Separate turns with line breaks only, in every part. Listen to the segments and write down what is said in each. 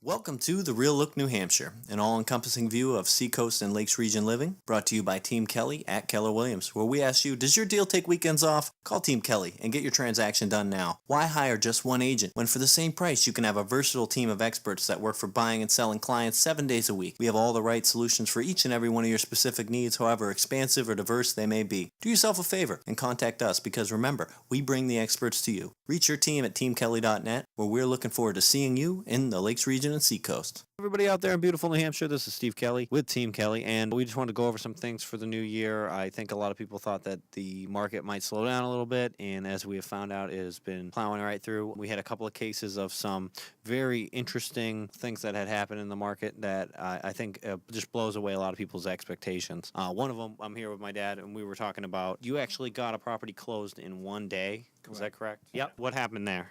Welcome to The Real Look New Hampshire, an all-encompassing view of Seacoast and Lakes Region living, brought to you by Team Kelley at Keller Williams, where we ask you, does your deal take weekends off? Call Team Kelley and get your transaction done now. Why hire just one agent when for the same price you can have a versatile team of experts that work for buying and selling clients 7 days a week? We have all the right solutions for each and every one of your specific needs, however expansive or diverse they may be. Do yourself a favor and contact us because remember, we bring the experts to you. Reach your team at teamkelley.net, where we're looking forward to seeing you in the Lakes Region and Seacoast. Everybody out there in beautiful New Hampshire, this is Steve Kelley with Team Kelley, and we just wanted to go over some things for the new year. I think a lot of people thought that the market might slow down a little bit, and as we have found out, it has been plowing right through. We had a couple of cases of some very interesting things that had happened in the market that I think just blows away a lot of people's expectations. One of them, I'm here with my dad, and we were talking about, you actually got a property closed in one day. Is that correct? Yep. What happened there?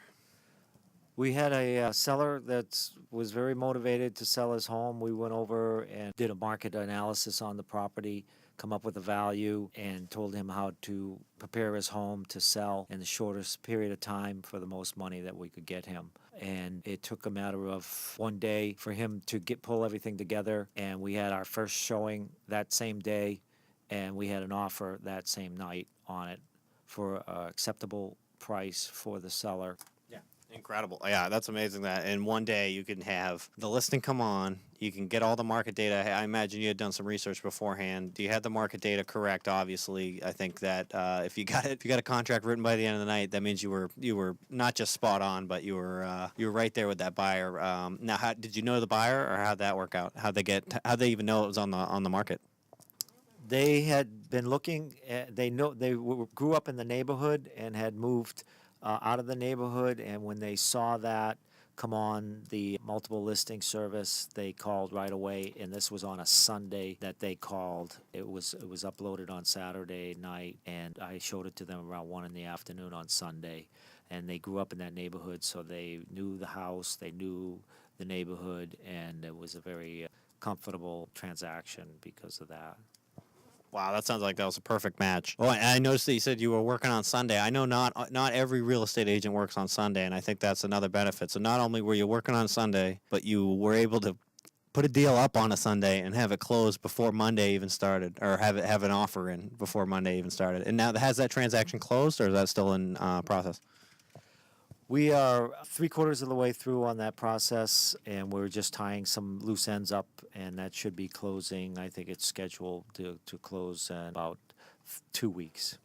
We had a seller that was very motivated to sell his home. We went over and did a market analysis on the property, come up with a value, and told him how to prepare his home to sell in the shortest period of time for the most money that we could get him. And it took a matter of one day for him to pull everything together, and we had our first showing that same day, and we had an offer that same night on it for an acceptable price for the seller.
Incredible. Yeah, that's amazing that in one day you can have the listing come on, you can get all the market data. I imagine you had done some research beforehand. You had the market data correct, obviously. I think that if you got a contract written by the end of the night, that means you were not just spot on, but you were right there with that buyer. Now, did you know the buyer, or how'd that work out? How'd they even know it was on the market?
They had been looking. They grew up in the neighborhood and had moved out of the neighborhood, and when they saw that come on the multiple listing service, they called right away, and this was on a Sunday that they called. It was uploaded on Saturday night, and I showed it to them around 1 in the afternoon on Sunday, and they grew up in that neighborhood, so they knew the house, they knew the neighborhood, and it was a very comfortable transaction because of that.
Wow, that sounds like that was a perfect match. Oh, and I noticed that you said you were working on Sunday. I know not every real estate agent works on Sunday, and I think that's another benefit. So not only were you working on Sunday, but you were able to put a deal up on a Sunday and have it closed before Monday even started, or have an offer in before Monday even started. And now, has that transaction closed, or is that still in process?
We are 3/4 of the way through on that process, and we're just tying some loose ends up, and that should be closing. I think it's scheduled to close in about 2 weeks.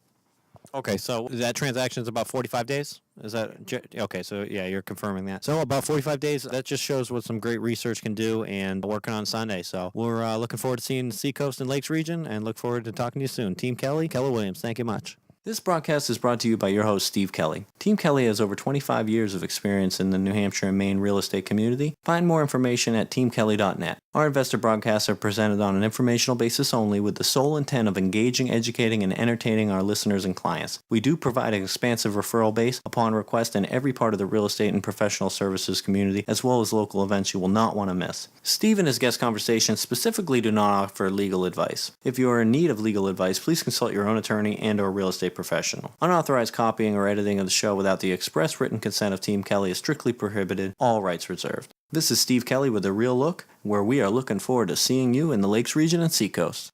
Okay, so that transaction is about 45 days? Is that okay? So yeah, you're confirming that. So about 45 days. That just shows what some great research can do, and working on Sunday. So we're looking forward to seeing the Seacoast and Lakes region, and look forward to talking to you soon. Team Kelley, Keller Williams. Thank you much. This broadcast is brought to you by your host, Steve Kelley. Team Kelley has over 25 years of experience in the New Hampshire and Maine real estate community. Find more information at teamkelley.net. Our investor broadcasts are presented on an informational basis only, with the sole intent of engaging, educating, and entertaining our listeners and clients. We do provide an expansive referral base upon request in every part of the real estate and professional services community, as well as local events you will not want to miss. Steve and his guest conversations specifically do not offer legal advice. If you are in need of legal advice, please consult your own attorney and/or real estate professional. Unauthorized copying or editing of the show without the express written consent of Team Kelley is strictly prohibited, all rights reserved. This is Steve Kelley with The Real Look, where we are looking forward to seeing you in the Lakes region and Seacoast.